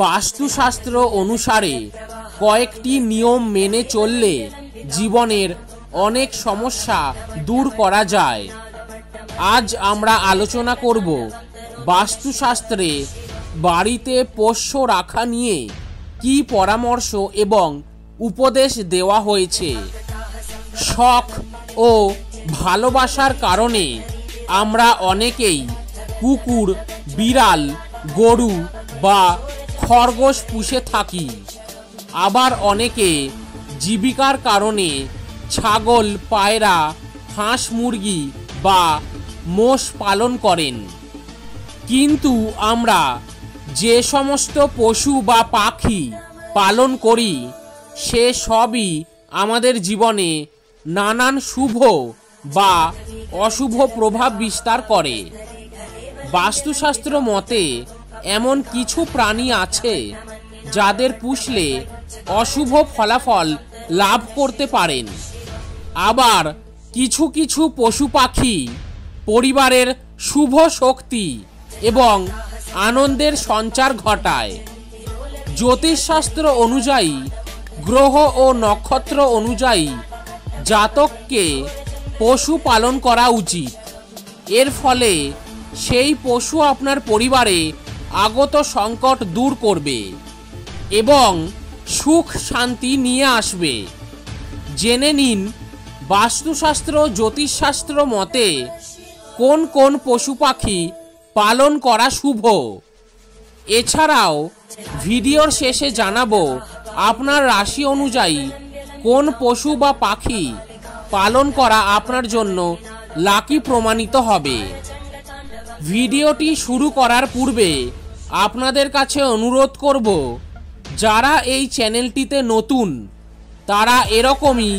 বাস্তুশাস্ত্র অনুসারে কয়েকটি নিয়ম মেনে চললে জীবনের অনেক সমস্যা দূর করা যায়। আজ আমরা আলোচনা করব বাস্তুশাস্ত্রে বাড়িতে পোষ্য রাখা নিয়ে কি পরামর্শ এবং উপদেশ দেওয়া হয়েছে। শখ ও ভালোবাসার কারণে আমরা অনেকেই কুকুর, বিড়াল, গরু বা খরগোশ পুষে থাকি। আবার অনেকে জীবিকার কারণে ছাগল, পায়রা, হাঁস, মুরগি বা মোষ পালন করেন। কিন্তু আমরা যে সমস্ত পশু বা পাখি পালন করি সে সবই আমাদের জীবনে নানান শুভ বা অশুভ প্রভাব বিস্তার করে। বাস্তুশাস্ত্র মতে এমন কিছু প্রাণী আছে যাদের পুষলে অশুভ ফলাফল লাভ করতে পারেন। আবার কিছু কিছু পশু পাখি পরিবারের শুভ শক্তি এবং আনন্দের সঞ্চার ঘটায়। জ্যোতিষশাস্ত্র অনুযায়ী গ্রহ ও নক্ষত্র অনুযায়ী জাতককে পশু পালন করা উচিত। এর ফলে সেই পশু আপনার পরিবারে আগত সংকট দূর করবে এবং সুখ শান্তি নিয়ে আসবে। জেনে নিন বাস্তুশাস্ত্র জ্যোতিষশাস্ত্র মতে কোন কোন পশু পাখি পালন করা শুভ। এছাড়াও ভিডিওর শেষে জানাবো আপনার রাশি অনুযায়ী কোন পশু বা পাখি পালন করা আপনার জন্য লাকি প্রমাণিত হবে। ভিডিওটি শুরু করার পূর্বে আপনাদের কাছে অনুরোধ করব, যারা এই চ্যানেলটিতে নতুন তারা এরকমই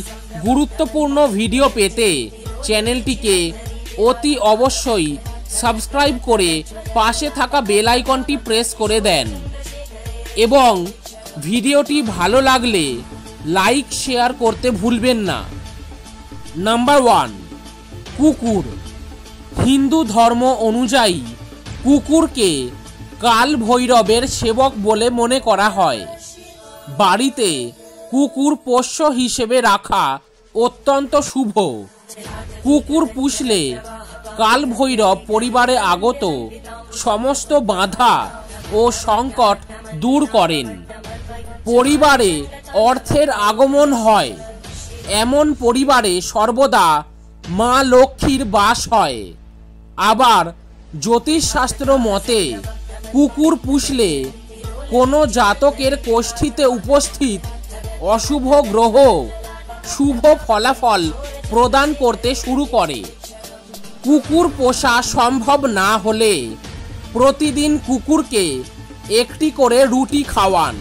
গুরুত্বপূর্ণ ভিডিও পেতে চ্যানেলটিকে অতি অবশ্যই সাবস্ক্রাইব করে পাশে থাকা বেল আইকনটি প্রেস করে দেন এবং ভিডিওটি ভালো লাগলে লাইক শেয়ার করতে ভুলবেন না। নাম্বার 1, কুকুর। হিন্দু ধর্ম অনুযায়ী কুকুরকে কাল ভৈরবের সেবক বলে মনে করা হয়। বাড়িতে কুকুর পোষ্য হিসেবে রাখা অত্যন্ত শুভ। কুকুর পুষলে কাল ভৈরব পরিবারে আগত সমস্ত বাধা ও সংকট দূর করেন। পরিবারে অর্থের আগমন হয়। এমন পরিবারে সর্বদা মা লক্ষ্মীর বাস হয়। আবার জ্যোতিষশাস্ত্র মতে কুকুর পুষলে কোনো জাতকের কোষ্ঠীতে উপস্থিত অশুভ গ্রহ শুভ ফলাফল প্রদান করতে শুরু করে। কুকুর পোষা সম্ভব না হলে প্রতিদিন কুকুরকে একটি করে রুটি খাওয়ান।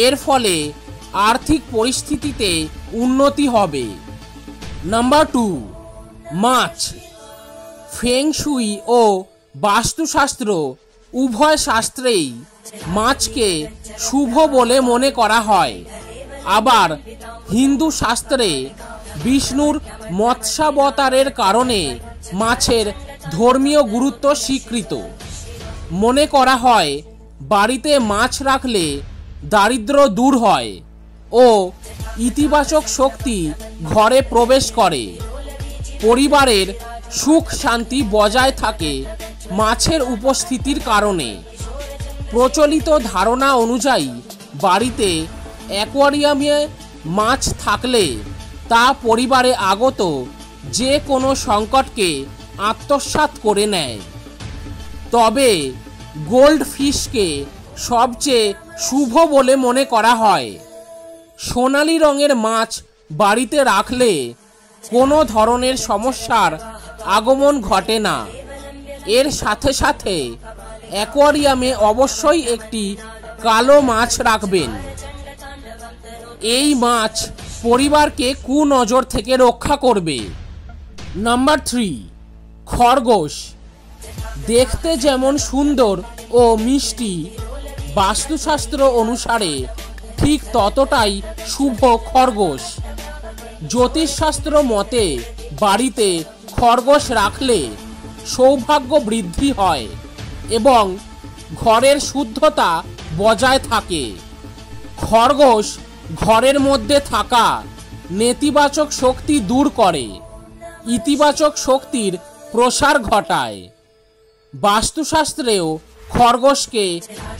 এর ফলে আর্থিক পরিস্থিতিতে উন্নতি হবে। নাম্বার 2, মাছ। ফেং শুই ও বাস্তুশাস্ত্র উভয় শাস্ত্রেই মাছকে শুভ বলে মনে করা হয়। আবার হিন্দু শাস্ত্রে বিষ্ণুর মৎস্যাবতারের কারণে মাছের ধর্মীয় গুরুত্ব স্বীকৃত। মনে করা হয় বাড়িতে মাছ রাখলে দারিদ্র্য দূর হয় ও ইতিবাচক শক্তি ঘরে প্রবেশ করে। পরিবারের সুখ শান্তি বজায় থাকে মাছের উপস্থিতির কারণে। প্রচলিত ধারণা অনুযায়ী বাড়িতে অ্যাকোয়ারিয়ামে মাছ থাকলে তা পরিবারে আগত যে কোনো সংকটকে আত্মসাৎ করে নেয়। তবে গোল্ড ফিশকে সবচেয়ে শুভ বলে মনে করা হয়। সোনালী রঙের মাছ বাড়িতে রাখলে কোনো ধরনের সমস্যার আগমন ঘটে না। এর সাথে সাথে অ্যাকোয়ারিয়ামে অবশ্যই একটি কালো মাছ রাখবেন। এই মাছ পরিবারকে কুনজর থেকে রক্ষা করবে। নাম্বার 3, খরগোশ। দেখতে যেমন সুন্দর ও মিষ্টি, বাস্তুশাস্ত্র অনুসারে ঠিক ততটাই শুভ খরগোশ। জ্যোতিষশাস্ত্র মতে বাড়িতে খরগোশ রাখলে সৌভাগ্য বৃদ্ধি হয় এবং ঘরের শুদ্ধতা বজায় থাকে। খরগোশ ঘরের মধ্যে থাকা নেতিবাচক শক্তি দূর করে, ইতিবাচক শক্তির প্রসার ঘটায়। বাস্তুশাস্ত্রেও খরগোশকে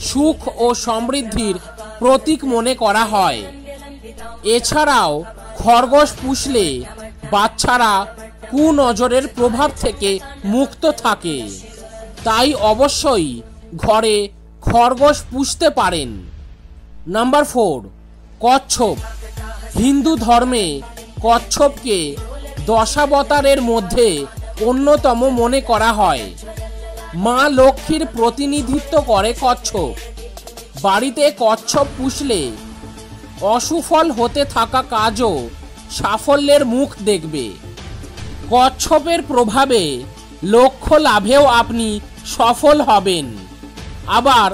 সুখ ও সমৃদ্ধির প্রতীক মনে করা হয়। এছাড়াও খরগোশ পুষলে বাচ্চারা কুনজরের প্রভাব থেকে মুক্ত থাকে। তাই অবশ্যই ঘরে খরগোশ পুষতে পারেন। নাম্বার 4, কচ্ছপ। হিন্দু ধর্মে কচ্ছপকে দশাবতারের মধ্যে অন্যতম মনে করা হয়। মা লক্ষ্মীর প্রতিনিধিত্ব করে কচ্ছপ। বাড়িতে কচ্ছপ পুষলে অসুফল হতে থাকা কাজও সাফল্যের মুখ দেখবে। কচ্ছপের প্রভাবে লক্ষ্য লাভেও আপনি সফল হবেন। আবার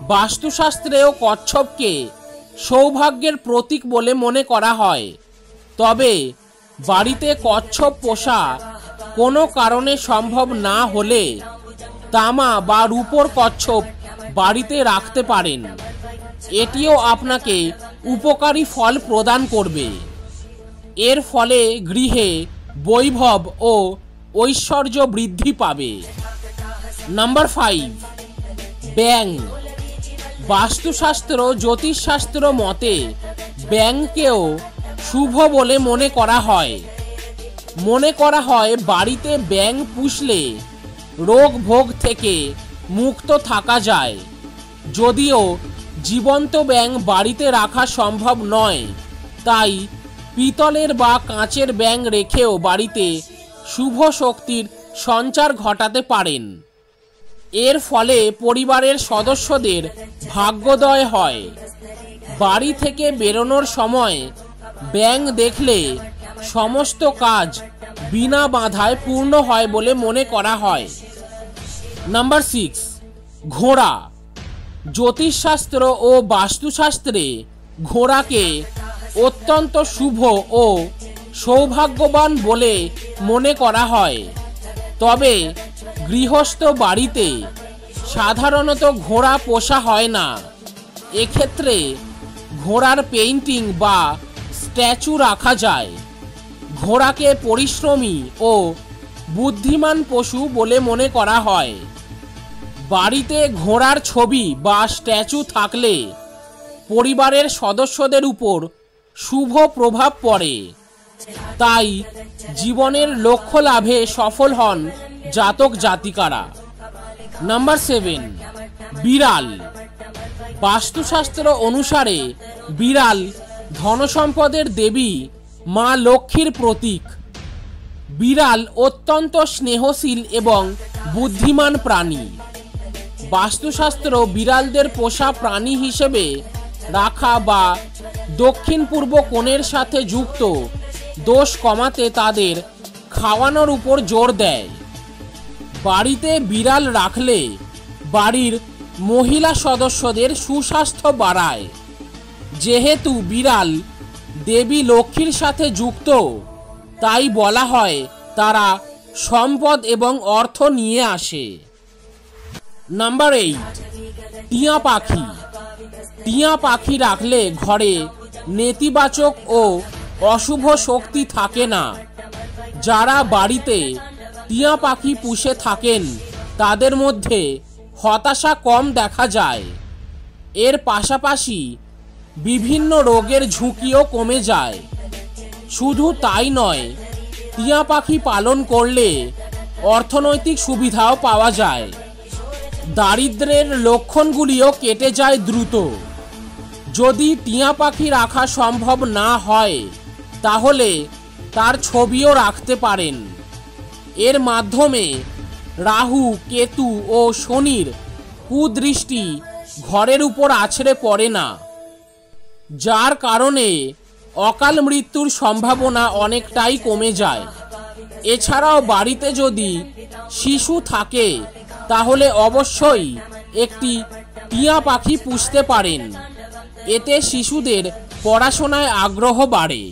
বাস্তুশাস্ত্রেও কচ্ছপকে সৌভাগ্যের প্রতীক বলে মনে করা হয়। তবে বাড়িতে কচ্ছপ পোষা কোনো কারণে সম্ভব না হলে তামা বা রূপোর কচ্ছপ বাড়িতে রাখতে পারেন। এটিও আপনাকে উপকারী ফল প্রদান করবে। এর ফলে গৃহে বৈভব ও ঐশ্বর্য বৃদ্ধি পাবে। নাম্বার 5, ব্যাঙ। বাস্তুশাস্ত্র জ্যোতিষশাস্ত্র মতে ব্যাঙকেও শুভ বলে মনে করা হয়। বাড়িতে ব্যাঙ পুষলে রোগ ভোগ থেকে মুক্ত থাকা যায়। যদিও জীবন্ত ব্যাঙ বাড়িতে রাখা সম্ভব নয়, তাই পিতলের বা কাঁচের ব্যাঙ রেখেও বাড়িতে শুভ শক্তির সঞ্চার ঘটাতে পারেন। এর ফলে পরিবারের সদস্যদের ভাগ্যোদয় হয়। বাড়ি থেকে বেরোনোর সময় ব্যাঙ দেখলে সমস্ত কাজ বিনা বাধায় পূর্ণ হয় বলে মনে করা হয়। নাম্বার 6, ঘোড়া। জ্যোতিষশাস্ত্র ও বাস্তুশাস্ত্রে ঘোড়াকে অত্যন্ত শুভ ও সৌভাগ্যবান বলে মনে করা হয়। তবে গৃহস্থ বাড়িতে সাধারণত ঘোড়া পোষা হয় না। এক্ষেত্রে ঘোড়ার পেইন্টিং বা স্ট্যাচু রাখা যায়। ঘোড়াকে পরিশ্রমী ও বুদ্ধিমান পশু বলে মনে করা হয়। বাড়িতে ঘোড়ার ছবি বা স্ট্যাচু থাকলে পরিবারের সদস্যদের উপর শুভ প্রভাব পড়ে। তাই জীবনের লক্ষ্য লাভে সফল হন জাতক জাতিকারা। নাম্বার 7, বিড়াল। বাস্তুশাস্ত্র অনুসারে বিড়াল ধনসম্পদের দেবী মা লক্ষ্মীর প্রতীক। বিড়াল অত্যন্ত স্নেহশীল এবং বুদ্ধিমান প্রাণী। বাস্তুশাস্ত্র বিড়ালদের পোষা প্রাণী হিসেবে রাখা বা দক্ষিণ পূর্ব কোণের সাথে যুক্ত দোষ কমাতে তাদের খাওয়ানোর উপর জোর দেয়। বাড়িতে বিড়াল রাখলে বাড়ির মহিলা সদস্যদের সুস্বাস্থ্য বাড়ায়। যেহেতু বিড়াল দেবী লক্ষ্মীর সাথে যুক্ত, তাই বলা হয় তারা সম্পদ এবং অর্থ নিয়ে আসে। নাম্বার 8, টিয়া পাখি। টিয়া পাখি রাখলে ঘরে নেতিবাচক ও অশুভ শক্তি থাকে না। যারা বাড়িতে টিয়া পাখি পুষে থাকেন তাদের মধ্যে হতাশা কম দেখা যায়। এর পাশাপাশি বিভিন্ন রোগের ঝুঁকিও কমে যায়। শুধু তাই নয়, টিয়া পাখি পালন করলে অর্থনৈতিক সুবিধাও পাওয়া যায়। দারিদ্র্যের লক্ষণগুলিও কেটে যায় দ্রুত। যদি টিয়া পাখি রাখা সম্ভব না হয় তাহলে তার ছবিও রাখতে পারেন। এর মাধ্যমে রাহু, কেতু ও শনির কুদৃষ্টি ঘরের উপর আছড়ে পড়ে না, যার কারণে অকাল মৃত্যুর সম্ভাবনা অনেকটাই কমে যায়। এছাড়াও বাড়িতে যদি শিশু থাকে তাহলে অবশ্যই একটি টিয়া পাখি পুষতে পারেন। এতে শিশুদের পড়াশোনায় আগ্রহ বাড়ে।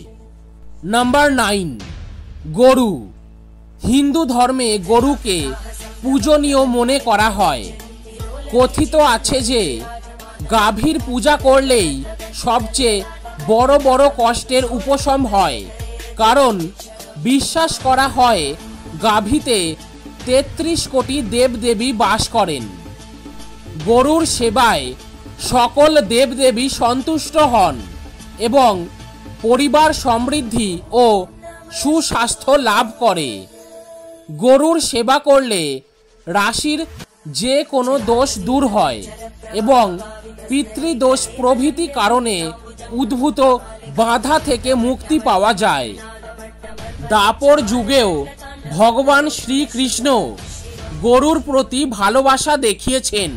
নাম্বার 9, গরু। হিন্দু ধর্মে গরুকে পূজনীয় মনে করা হয়। কথিত আছে যে গাভীর পূজা করলেই সবচেয়ে বড় বড় কষ্টের উপশম হয়, কারণ বিশ্বাস করা হয় গাভীতে ৩৩ কোটি দেবদেবী বাস করেন। গরুর সেবায় সকল দেবদেবী সন্তুষ্ট হন এবং পরিবার সমৃদ্ধি ও সুস্বাস্থ্য লাভ করে। গরুর সেবা করলে রাশির যে কোনো দোষ দূর হয় এবং পিতৃদোষ প্রভৃতি কারণে উদ্ভূত বাধা থেকে মুক্তি পাওয়া যায়। দাপর যুগেও ভগবান শ্রীকৃষ্ণ গরুর প্রতি ভালোবাসা দেখিয়েছেন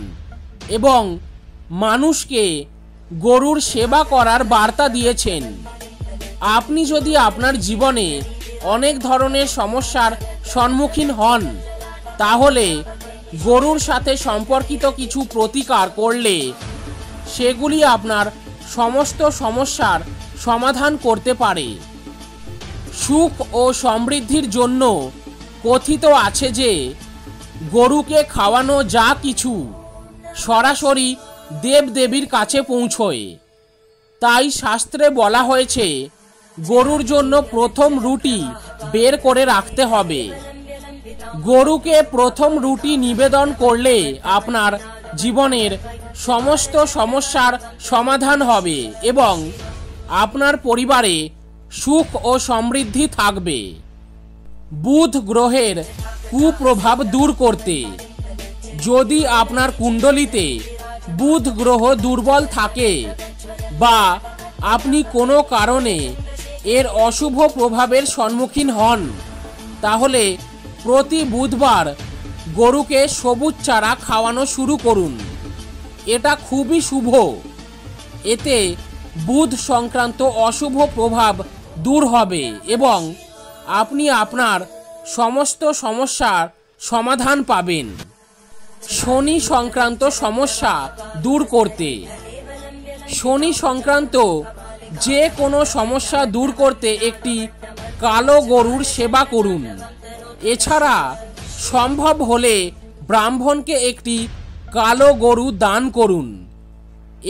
এবং মানুষকে গরুর সেবা করার বার্তা দিয়েছেন। আপনি যদি আপনার জীবনে অনেক ধরনের সমস্যার সম্মুখীন হন, তাহলে গরুর সাথে সম্পর্কিত কিছু প্রতিকার করলে সেগুলি আপনার সমস্ত সমস্যার সমাধান করতে পারে। সুখ ও সমৃদ্ধির জন্য কথিত আছে যে গরুকে খাওয়ানো যা কিছু সরাসরি দেবদেবীর কাছে পৌঁছয়। তাই শাস্ত্রে বলা হয়েছে গরুর জন্য প্রথম রুটি বের করে রাখতে হবে। গরুকে প্রথম রুটি নিবেদন করলে আপনার জীবনের সমস্ত সমস্যার সমাধান হবে এবং আপনার পরিবারে সুখ ও সমৃদ্ধি থাকবে। বুধ গ্রহের কুপ্রভাব দূর করতে, যদি আপনার কুণ্ডলিতে বুধ গ্রহ দুর্বল থাকে বা আপনি কোনো কারণে এর অশুভ প্রভাবের সম্মুখীন হন, তাহলে প্রতি বুধবার গরুকে সবুজ চারা খাওয়ানো শুরু করুন। এটা খুবই শুভ। এতে বুধ সংক্রান্ত অশুভ প্রভাব দূর হবে এবং আপনি আপনার সমস্ত সমস্যার সমাধান পাবেন। শনি সংক্রান্ত সমস্যা দূর করতে, শনি সংক্রান্ত যে কোনো সমস্যা দূর করতে একটি কালো গরুর সেবা করুন। এছাড়া সম্ভব হলে ব্রাহ্মণকে একটি কালো গরু দান করুন।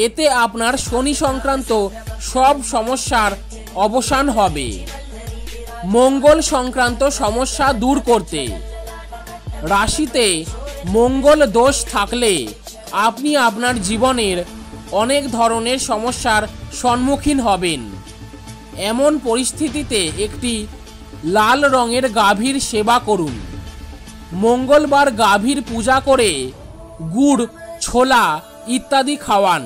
এতে আপনার শনি সংক্রান্ত সব সমস্যার অবসান হবে। মঙ্গল সংক্রান্ত সমস্যা দূর করতে, রাশিতে মঙ্গল দোষ থাকলে আপনি আপনার জীবনের অনেক ধরনের সমস্যার সম্মুখীন হবেন। এমন পরিস্থিতিতে একটি লাল রঙের গাভীর সেবা করুন। মঙ্গলবার গাভীর পূজা করে গুড়, ছোলা ইত্যাদি খাওয়ান।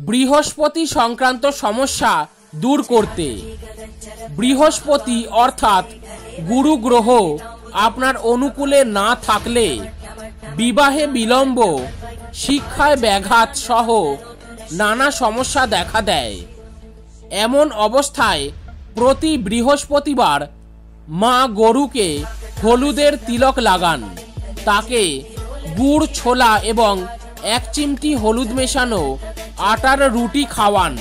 বৃহস্পতি সংক্রান্ত সমস্যা দূর করতে, বৃহস্পতি অর্থাৎ গুরু গ্রহ আপনার অনুকূলে না থাকলে বিবাহে বিলম্ব, শিক্ষায় ব্যাঘাত সহ নানা সমস্যা দেখা দেয়। এমন অবস্থায় প্রতি বৃহস্পতিবার মা গরুকে হলুদের তিলক লাগান, তাকে গুড়, ছোলা এবং 1 চিমটি হলুদ মেশানো আটার রুটি খাওয়ান।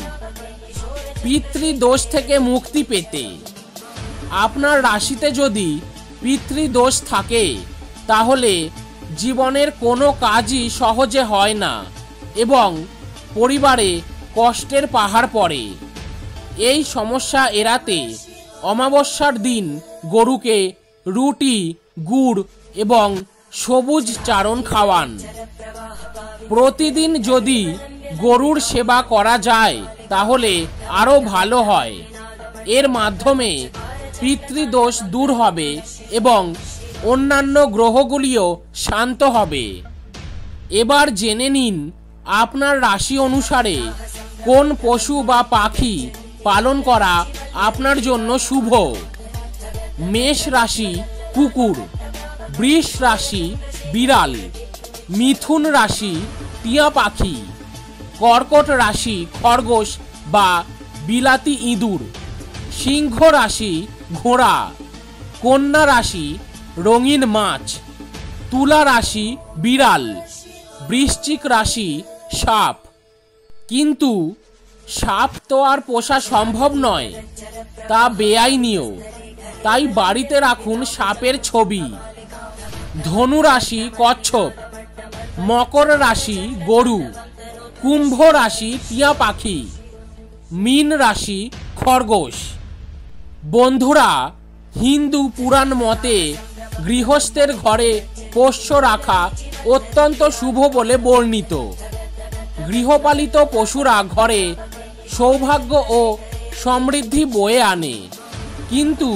পিতৃদোষ থেকে মুক্তি পেতে, আপনার রাশিতে যদি পিতৃদোষ থাকে তাহলে জীবনের কোনো কাজই সহজে হয় না এবং পরিবারে কষ্টের পাহাড় পড়ে। এই সমস্যা এড়াতে অমাবস্যার দিন গরুকে রুটি, গুড় এবং সবুজ চারণ খাওয়ান। প্রতিদিন যদি গরুর সেবা করা যায় তাহলে আরও ভালো হয়। এর মাধ্যমে পিতৃদোষ দূর হবে এবং অন্যান্য গ্রহগুলিও শান্ত হবে। এবার জেনে নিন আপনার রাশি অনুসারে কোন পশু বা পাখি পালন করা আপনার জন্য শুভ। মেষ রাশি কুকুর, বৃষ রাশি বিড়াল, মিথুন রাশি টিয়া পাখি, কর্কট রাশি খরগোশ বা বিলাতি ইঁদুর, সিংহ রাশি ঘোড়া, কন্যা রাশি রঙিন মাছ, তুলা রাশি বিড়াল, বৃশ্চিক রাশি সাপ। কিন্তু সাপ তো আর পোষা সম্ভব নয়, তা বেআইনিও, তাই বাড়িতে রাখুন সাপের ছবি। ধনু রাশি কচ্ছপ, মকর রাশি গরু, কুম্ভ রাশি টিয়া পাখি, মীন রাশি খরগোশ। বন্ধুরা, হিন্দু পুরাণ মতে গৃহস্থের ঘরে পোষ্য রাখা অত্যন্ত শুভ বলে বর্ণিত। গৃহপালিত পশুরা ঘরে সৌভাগ্য ও সমৃদ্ধি বয়ে আনে, কিন্তু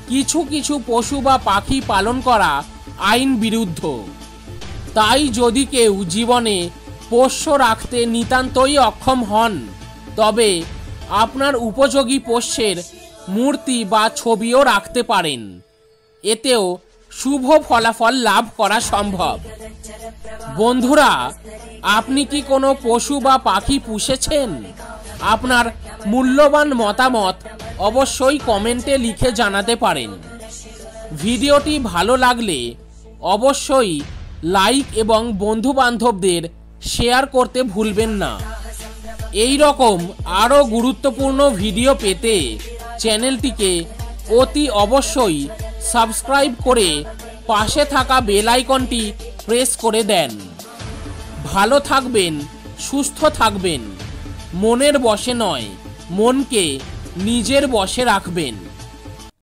কিছু কিছু পশু বা পাখি পালন করা আইন বিরুদ্ধ। তাই যদি কেউ জীবনে পোষ্য রাখতে নিতান্তই অক্ষম হন, তবে আপনার উপযোগী পোষ্যের মূর্তি বা ছবিও রাখতে পারেন। এতেও শুভ ফলাফল লাভ করা সম্ভব। বন্ধুরা, আপনি কি কোনো পশু বা পাখি পুষেছেন? আপনার মূল্যবান মতামত অবশ্যই কমেন্টে লিখে জানাতে পারেন। ভিডিওটি ভালো লাগলে অবশ্যই লাইক এবং বন্ধুবান্ধবদের শেয়ার করতে ভুলবেন না। এই রকম আরও গুরুত্বপূর্ণ ভিডিও পেতে চ্যানেলটিকে অতি অবশ্যই সাবস্ক্রাইব করে পাশে থাকা বেল আইকনটি প্রেস করে দেন। ভালো থাকবেন, সুস্থ থাকবেন। মনের বশে নয়, মনকে নিজের বশে রাখবেন।